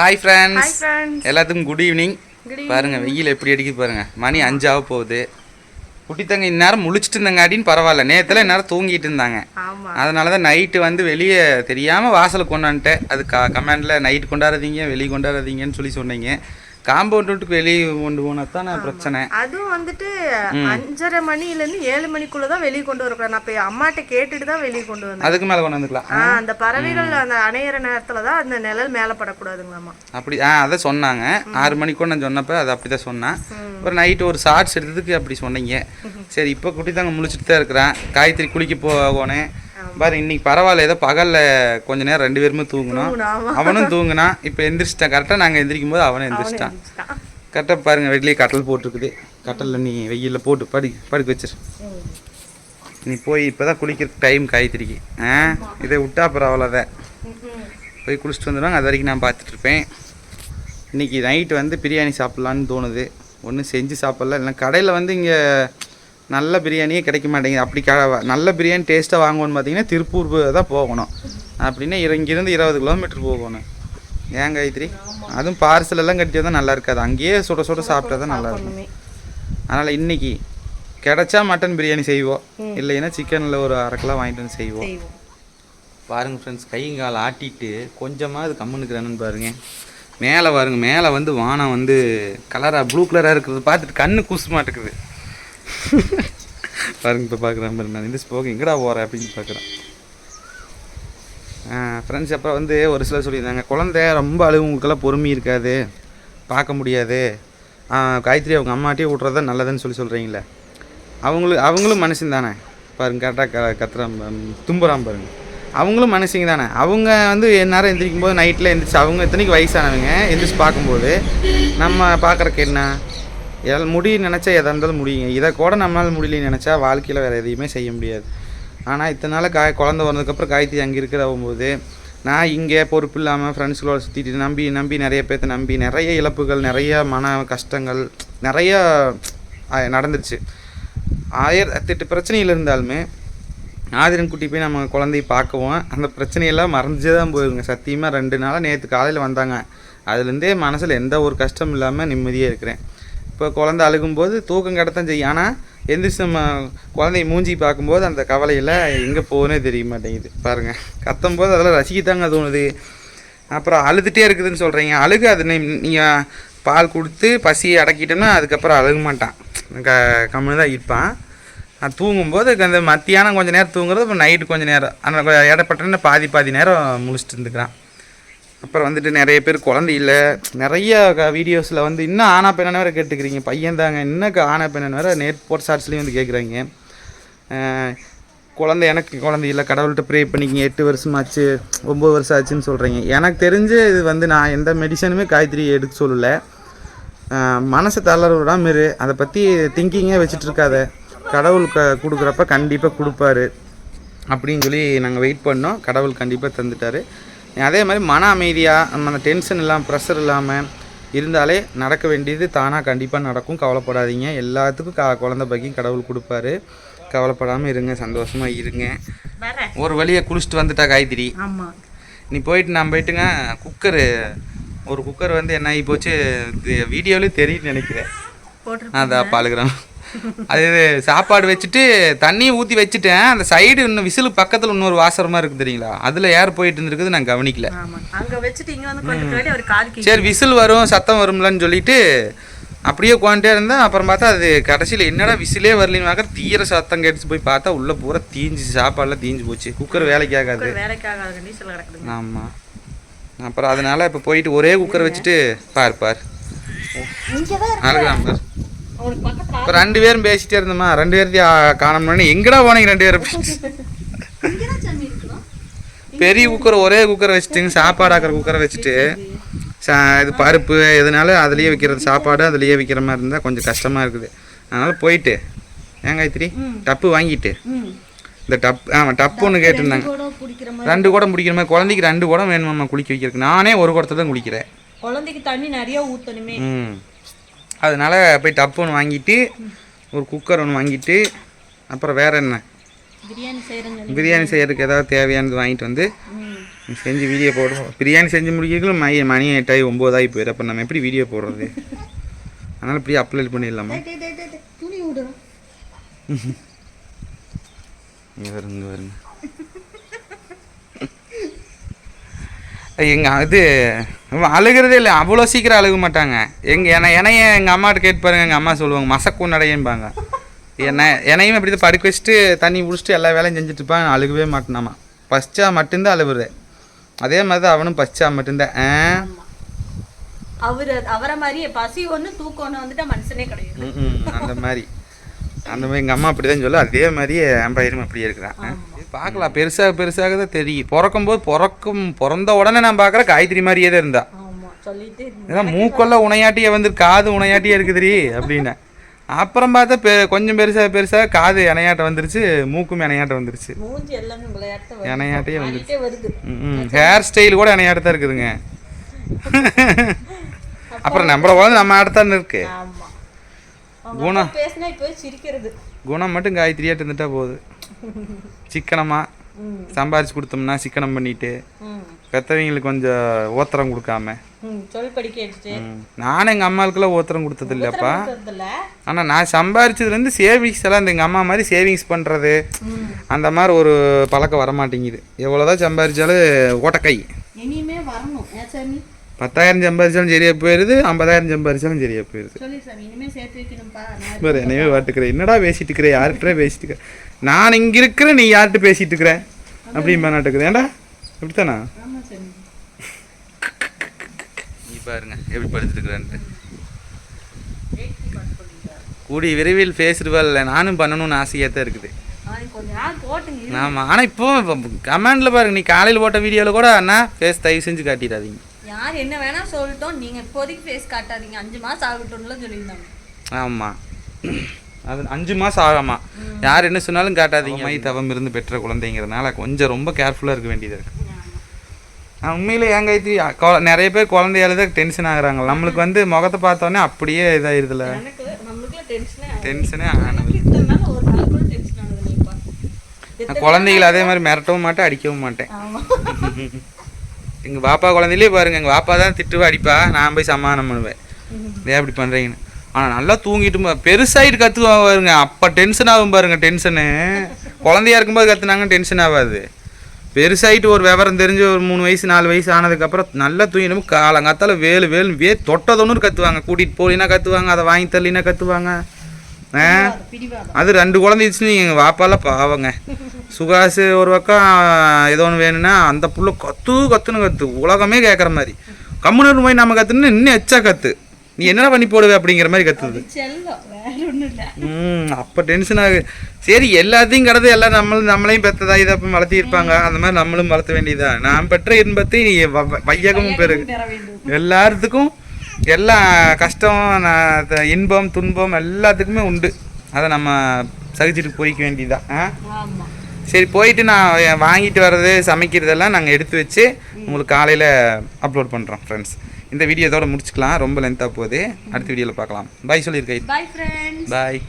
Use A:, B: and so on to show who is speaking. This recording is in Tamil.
A: ஹாய் ஃப்ரெண்ட்ஸ், எல்லாத்துக்கும் குட் ஈவினிங். பாருங்கள் வெயில் எப்படி அடிக்குது பாருங்கள். மணி 5 ஆக போகுது. குட்டித்தங்க இந்நேரம் முழிச்சிட்டு இருந்தாங்காட்டின்னு பரவாயில்ல. நேரத்தில் இந்நேரம் தூங்கிட்டு இருந்தாங்க. அதனால தான் நைட்டு வந்து வெளியே தெரியாமல் வாசலுக்கு கொண்டாந்துட்டேன். அது கமெண்டில் நைட்டு கொண்டாடுறதீங்க வெளியே கொண்டாடுறதீங்கன்னு சொன்னீங்க. காம்பவுண்ட் விட்டு வெளியே கொண்டு போனா தான் பிரச்சனை.
B: அதுவும் வந்துட்டு 5:30 மணிலேருந்து 7 மணிக்குள்ள தான் வெளியே கொண்டு வரக்கூடாது. நான் போய் அம்மாட்ட கேட்டுட்டு தான் வெளியே கொண்டு வந்தேன்.
A: அதுக்கு மேலே கொண்டு வந்துக்கலாம்.
B: அந்த பறவைகள் அந்த அணையிற நேரத்தில் தான் அந்த நிழல் மேலே படக்கூடாதுங்களாம்மா.
A: அப்படி அதை சொன்னாங்க. 6 மணிக்கு நான் சொன்னப்போ அது அப்படி தான் சொன்னேன். அப்புறம் நைட்டு ஒரு ஷார்ட்ஸ் எடுத்ததுக்கு அப்படி சொன்னீங்க. சரி, இப்போ குட்டி தாங்க முழிச்சிட்டு தான் இருக்கிறேன். காயத்ரி குளிக்க போகணும். பாரு இன்னைக்கு பரவாயில்ல, ஏதோ பகலில் கொஞ்ச நேரம் 2 பேருமே தூங்கணும். அவனும் தூங்கினான். இப்போ எந்திரிச்சிட்டான். கரெக்டாக நாங்கள் எந்திரிக்கும் போது அவனும் எந்திரிச்சிட்டான். கரெக்டாக பாருங்கள் வெளியே கட்டல் போட்டிருக்குது. கட்டலில் நீ வெயிலில் போட்டு படுக்க வச்சிரு. நீ போய் இப்போ தான் குளிக்கிறதுக்கு டைம் காயத்ரிக்கு. இதை விட்டா அப்புறம் அவ்வளோதான். போய் குளிச்சுட்டு வந்துடுவாங்க. அது வரைக்கும் நான் பார்த்துட்ருப்பேன். இன்றைக்கி நைட்டு வந்து பிரியாணி சாப்பிட்லான்னு தோணுது. ஒன்றும் செஞ்சு சாப்பிட்ல. இல்லைனா கடையில் வந்து இங்கே நல்ல பிரியாணியே கிடைக்க மாட்டேங்குது. அப்படி நல்ல பிரியாணி டேஸ்ட்டாக வாங்குவோன்னு பார்த்தீங்கன்னா திருப்பூர் தான் போகணும். அப்படின்னா இங்கேருந்து 20 கிலோமீட்டர் போகணும். ஏன் காயத்ரி? அதுவும் பார்சல் எல்லாம் கட்டி தான் நல்லா இருக்காது. அங்கேயே சுட சுட சாப்பிட்டா தான் நல்லாயிருக்கும். அதனால் இன்றைக்கி கிடைச்சா மட்டன் பிரியாணி செய்வோம். இல்லைன்னா சிக்கனில் ஒரு 1/2 கிலோ வாங்கிட்டு வந்து செய்வோம். பாருங்கள் ஃப்ரெண்ட்ஸ், கைங்கால் ஆட்டிட்டு கொஞ்சமாக அது கம்முன்னுக்குறானுன்னு பாருங்கள். மேலே பாருங்கள், மேலே வந்து வானம் வந்து கலராக ப்ளூ கலராக இருக்கிறது பார்த்துட்டு கண்ணு கூச மாட்டேக்குது. பாருங்க, இப்போ பார்க்குறேன் பாருங்க. நான் இந்த போக எங்கடா போகிறேன் அப்படின்னு பார்க்குறேன். ஃப்ரெண்ட்ஸ், அப்புறம் வந்து ஒரு சிலர் சொல்லியிருந்தாங்க, குழந்தை ரொம்ப உங்களுக்கெல்லாம் பொறுமை இருக்காது, பார்க்க முடியாது, காயத்ரி அவங்க அம்மாட்டியே விட்றதா நல்லதுன்னு சொல்கிறீங்களே. அவங்களும் மனுஷன் தானே. பாருங்க, கரெக்டாக கத்துறான் தும்புறான் பாருங்க. அவங்களும் மனுஷங்க தானே. அவங்க வந்து நேரம் எந்திரிக்கும் போது நைட்டில் எந்திரிச்சு அவங்க எத்தனைக்கு வயசானவங்க எந்திரிச்சு பார்க்கும்போது நம்ம பார்க்குறக்கு என்ன முடியும் நினச்சா எதாக இருந்தாலும் முடியுங்க. இதை கூட நம்மளால் முடியலன்னு நினச்சா வாழ்க்கையில் வேறு எதையுமே செய்ய முடியாது. ஆனால் இத்தனை நாள் குழந்தை வந்ததுக்கப்புறம் காயத்ரி அங்கே இருக்கிறம்போது நான் இங்கே பொறுப்பு இல்லாமல் ஃப்ரெண்ட்ஸ்களோட சுற்றிட்டு நம்பி நிறைய பேர்த்த நம்பி நிறைய இழப்புகள், நிறைய மன கஷ்டங்கள் நிறையா நடந்துருச்சு. 1008 பிரச்சனைகள் இருந்தாலுமே ஆதிரன் குட்டி போய் நம்ம குழந்தைய பார்க்கவும் அந்த பிரச்சனையெல்லாம் மறைஞ்சே தான் போயிருங்க. சத்தியமாக 2 நாளாக நேற்று காலையில் வந்தாங்க. அதுலேருந்தே மனசில் எந்த ஒரு கஷ்டம் இல்லாமல் நிம்மதியாக இருக்கிறேன். இப்போ குழந்தை அழுகும்போது தூக்கம் கிடத்தான் செய்யும். ஆனால் எந்திரிச்சு நம்ம குழந்தைய மூஞ்சி பார்க்கும்போது அந்த கவலையில் எங்கே போகணுன்னே தெரிய மாட்டேங்குது. பாருங்கள், கத்தும்போது அதெல்லாம் ரசிக்கத்தாங்க தோணுது. அப்புறம் அழுதுகிட்டே இருக்குதுன்னு சொல்கிறீங்க. அழுகாது. நீங்கள் பால் கொடுத்து பசியை அடக்கிட்டோம்னா அதுக்கப்புறம் அழுக மாட்டான். கம்முன்னு தான் இருப்பான். தூங்கும்போது அந்த மத்தியானம் கொஞ்சம் நேரம் தூங்குறது, அப்புறம் நைட்டு கொஞ்சம் நேரம் அந்த இடப்பட்டன்னு பாதி நேரம் முழிச்சிட்டு இருந்துக்கிறான். அப்புறம் வந்துட்டு நிறைய பேர் குழந்தை இல்லை, நிறைய வீடியோஸில் வந்து இன்னும் ஆனா பெண்ணு வேறு கேட்டுக்கிறீங்க. பையன் தாங்க இன்னும் ஆனா பெண்ணு வேறு நேட் போட் ஷார்ட்ஸ்லேயும் வந்து கேட்குறாங்க. எனக்கு குழந்தை இல்லை, கடவுள்கிட்ட ப்ரே பண்ணிக்கிங்க, 8 வருஷமாச்சு 9 வருஷம் ஆச்சுன்னு சொல்கிறீங்க. எனக்கு தெரிஞ்சு இது வந்து நான் எந்த மெடிசனுமே காயத்ரி எடுக்க சொல்லலை. மனசை தளர விடாமல் இரு. அதை பற்றி திங்கிங்கே வச்சுட்ருக்காத. கடவுள் கொடுக்குறப்ப கண்டிப்பாக கொடுப்பாரு அப்படின்னு சொல்லி நாங்கள் வெயிட் பண்ணோம். கடவுள் கண்டிப்பாக தந்துட்டார். அதே மாதிரி மன அமைதியாக நம்ம அந்த டென்ஷன் இல்லாமல் ப்ரெஷர் இல்லாமல் இருந்தாலே நடக்க வேண்டியது தானாக கண்டிப்பாக நடக்கும். கவலைப்படாதீங்க. எல்லாத்துக்கும் குழந்தை பாக்கியம் கடவுள் கொடுப்பாரு. கவலைப்படாமல் இருங்க, சந்தோஷமாக இருங்க. ஒரு வழியை குளிச்சுட்டு வந்துட்டா காயத்ரி. நீ நான் போயிட்டுங்க ஒரு குக்கர் வந்து என்ன ஆகி போச்சு வீடியோவிலே தெரியும்னு நினைக்கிறேன். அதான் பாலுக்கிறோம். அது சாப்பாடு வச்சுட்டு தண்ணியை ஊற்றி வச்சுட்டேன். அந்த சைடு இன்னும் விசிலுக்கு பக்கத்தில் இன்னொரு வாசரமாக இருக்குது தெரியுங்களா, அதில் ஏர் போயிட்டு இருந்துருக்குது. நான் கவனிக்கல. சரி, விசில் வரும் சத்தம் வரும்லன்னு சொல்லிட்டு அப்படியே உட்காந்துட்டே இருந்தேன். அப்புறம் பார்த்தா அது கடைசியில் என்னடா விசிலே வரலின்னு பார்க்க தீர சத்தம் கேட்டுச்சு. போய் பார்த்தா உள்ளே பூரா தீஞ்சு சாப்பாடெலாம் தீஞ்சு போச்சு. குக்கர் வேலைக்கு ஆகாது. ஆமாம். அப்புறம் அதனால் இப்போ போயிட்டு ஒரே குக்கரை வச்சுட்டு பார் அழகாம் பார். இப்போ 2 பேரும் பேசிட்டே இருந்தோமா, 2 பேர்த்தையும் காணோம்னு எங்கடா போனீங்க 2 பேரும்? பெரிய குக்கர் ஒரே குக்கரை வச்சுட்டுங்க, சாப்பாடு ஆக்கிற குக்கரை வச்சுட்டு இது பருப்பு எதனால அதுலேயே வைக்கிறது, சாப்பாடு அதுலேயே வைக்கிற மாதிரி இருந்தால் கொஞ்சம் கஷ்டமாக இருக்குது. அதனால் போயிட்டு காயத்ரி டப்பு வாங்கிட்டு இந்த டப்பு ஒன்று கேட்டிருந்தாங்க. 2 குடம் பிடிக்கிற மாதிரி. குழந்தைக்கு 2 குடம் வேணுமாம்மா குளிக்க வைக்கிறதுக்கு. நானே ஒரு குடத்தை தான் குளிக்கிறேன்.
B: குழந்தைக்கு தண்ணி நிறைய ஊற்றணுமே.
A: அதனால் போய் டப்பு ஒன்று வாங்கிட்டு ஒரு குக்கர் ஒன்று வாங்கிட்டு அப்புறம் வேறு என்ன பிரியாணி செய்கிறதுக்கு ஏதாவது தேவையானது வாங்கிட்டு வந்து செஞ்சு வீடியோ போடுவோம். பிரியாணி செஞ்சு முடிக்கிறதுக்குள்ள மணி 8 9 ஆகி போயிடும். அப்போ நம்ம எப்படி வீடியோ போடுறது? அதனால் இப்படியே அப்லோட் பண்ணிடலாமா?
B: துணி விடுறோம்.
A: இங்கே வருங்க எங்கள் இது அழுகிறதே இல்லை, அவ்வளோ சீக்கிரம் அழுக மாட்டாங்க. என்னைய எங்கள் அம்மாட்ட கேட்டு பாருங்க, எங்கள் அம்மா சொல்லுவாங்க மசக்கு நடையம்பாங்க. என்னையும் அப்படி தான் படுக்க வச்சுட்டு தண்ணி குடிச்சிட்டு எல்லா வேலையும் செஞ்சுட்டு இருப்பான், அழுகவே மாட்டேனாமா. பசிச்சா மட்டும்தான் அழுவுறது. அதே மாதிரி தான் அவனும் பசிச்சா மட்டும்தான்.
B: அவரை மாதிரியே பசி ஒன்று தூக்கம் ஒன்று வந்துட்டா மனுஷனே கிடையாது.
A: அந்த மாதிரி எங்கள் அம்மா அப்படி தான் சொல்லும். அதே மாதிரியே என் அப்படியே இருக்கிறான். பார்க்கலாம், பெருசாக தான் தெரியும். பிறந்த உடனே நான் பார்க்குறேன் காயத்ரி மாதிரியே தான் இருந்தா. ஏன்னா மூக்கெல்லாம் உனையாட்டியே வந்து காது உனையாட்டியே இருக்குதுரி அப்படின்னு. அப்புறம் பார்த்தா கொஞ்சம் பெருசாக காது இணையாட்டம் வந்துருச்சு, மூக்கும் இணையாட்டம் வந்துருச்சு, இணையாட்டையே வந்துருச்சு. ஹேர் ஸ்டைல் கூட இணையாட்டம் தான் இருக்குதுங்க. அப்புறம் நம்மள குழந்தை நம்ம ஆடத்தான் இருக்கு. குணம் மட்டும் காயத்ரியாட்டு இருந்துட்டா போகுது. சிக்கனமா சம்பாரிச்சு கொடுத்தோம்னா சிக்கனம் பண்ணிட்டு பெற்றவங்களுக்கு கொஞ்சம் ஓத்திரம் கொடுக்காம. நானும் எங்கள் அம்மாவுக்குலாம் ஓத்திரம் கொடுத்தது இல்லைப்பா. ஆனால் நான் சம்பாரிச்சதுலேருந்து சேவிங்ஸ் எல்லாம் இந்த எங்கள் அம்மா மாதிரி சேவிங்ஸ் பண்ணுறது அந்த மாதிரி ஒரு பழக்கம் வரமாட்டேங்குது. எவ்வளோதான் சம்பாரிச்சாலும் ஓட்டக்கை. 10,000 சம்பாரிச்சாலும் சரியா போயிடுது, 50,000 சம்பாரிச்சாலும் சரியா போயிடுது. என்னையே வாட்டுக்கிறேன், என்னடா பேசிட்டு இருக்கிறேன், யார்கிட்ட பேசிட்டு இருக்கிறேன், நான் இங்கே இருக்கிறேன், நீ யார்கிட்ட பேசிட்டு இருக்கிற அப்படின்னு நாட்டுக்குறேன். ஏண்டா இப்படித்தானா? நீ பாருங்க எப்படி படுத்துட்டு இருக்கிறேன்ட்டு. கூடி விரைவில் பேசிடுவாள், நானும் பண்ணணும்னு ஆசையாக தான் இருக்குது. ஆமாம், ஆனால் இப்போ கமெண்டில் பாருங்க, நீ காலையில் போட்ட வீடியோவில் கூட அண்ணா ஃபேஸ் தயவு செஞ்சு காட்டிடாதீங்க.
B: யார் என்ன வேணா சொல்லட்டும், நீங்க இப்போதைக்கு ஃபேஸ் காட்டாதீங்க, 5 மாசம் ஆகட்டும்ல சொல்லியிருந்தாங்க.
A: ஆமாம், அது 5 மாதம் ஆகாமா, யார் என்ன சொன்னாலும் காட்டாதீங்க. மை தவம் இருந்து பெற்ற குழந்தைங்கிறதுனால கொஞ்சம் ரொம்ப கேர்ஃபுல்லாக இருக்க வேண்டியதாக இருக்குது. உண்மையிலே என் கைத்தி நிறைய பேர் குழந்தையால தான் டென்ஷன் ஆகுறாங்க. நம்மளுக்கு வந்து முகத்தை பார்த்தோன்னே அப்படியே இதாகிடுதுல, டென்ஷனே ஆனது. குழந்தைகளை அதே மாதிரி மிரட்டவும் மாட்டேன், அடிக்கவும் மாட்டேன். எங்கள் பாப்பா குழந்தையிலே பாருங்கள், எங்கள் பாப்பா தான் திட்டுவா அடிப்பா, நான் போய் சமாதானம் பண்ணுவேன், ஏன் அப்படி பண்ணுறீங்கன்னு. ஆனால் நல்லா தூங்கிட்டு பெருசாகிட்டு கற்றுவாங்க பாருங்க, அப்போ டென்ஷன் ஆகும் பாருங்க. டென்ஷனு குழந்தையா இருக்கும்போது கற்றுனாங்க டென்ஷன் ஆகாது. பெருசாகிட்டு ஒரு விவரம் தெரிஞ்சு ஒரு 3 வயசு 4 வயசு ஆனதுக்கப்புறம் நல்லா தூங்கிடும். காலங்காத்தால வேலு தொட்டதொன்னு கற்றுவாங்க. கூட்டிகிட்டு போலினா கற்றுவாங்க, அதை வாங்கி தரலினா கற்றுவாங்க. அது 2 குழந்தைச்சுன்னு எங்கள் வாப்பாலாம் பாவங்க. சுகாசு ஒரு பக்கம் ஏதோ ஒன்று வேணும்னா அந்த புள்ள கத்து உலகமே கேட்குற மாதிரி. கம்முன்னு போய் நம்ம கற்றுன்னு இன்னும் எச்சா கற்று, நீ என்னடா பண்ணி போடுவே அப்படிங்கிற மாதிரி கற்றுது. அப்போ டென்ஷன் ஆகுது. சரி, எல்லாத்தையும் கடந்து எல்லாம் நம்மளையும் பெற்றதா இதை அப்போ வளர்த்திருப்பாங்க, அந்த மாதிரி நம்மளும் வளர்த்த வேண்டியதா. நான் பெற்ற இன்பத்தை நீ வையகமும் பெரு. எல்லாத்துக்கும் எல்லா கஷ்டம் இன்பம் துன்பம் எல்லாத்துக்குமே உண்டு, அதை நம்ம சகிச்சுட்டு போய்க்க வேண்டியதான். சரி, போயிட்டு நான் வாங்கிட்டு வர்றது சமைக்கிறதெல்லாம் நாங்கள் எடுத்து வச்சு உங்களுக்கு காலையில் அப்லோட் பண்ணுறோம் ஃப்ரெண்ட்ஸ். இந்த வீடியோ இதோட முடிச்சுக்கலாம், ரொம்ப லென்த்தாக போகுது. அடுத்த வீடியோவில் பார்க்கலாம். பாய் சொல்லியிருக்கேன்.
B: Bye friends.
A: பாய்.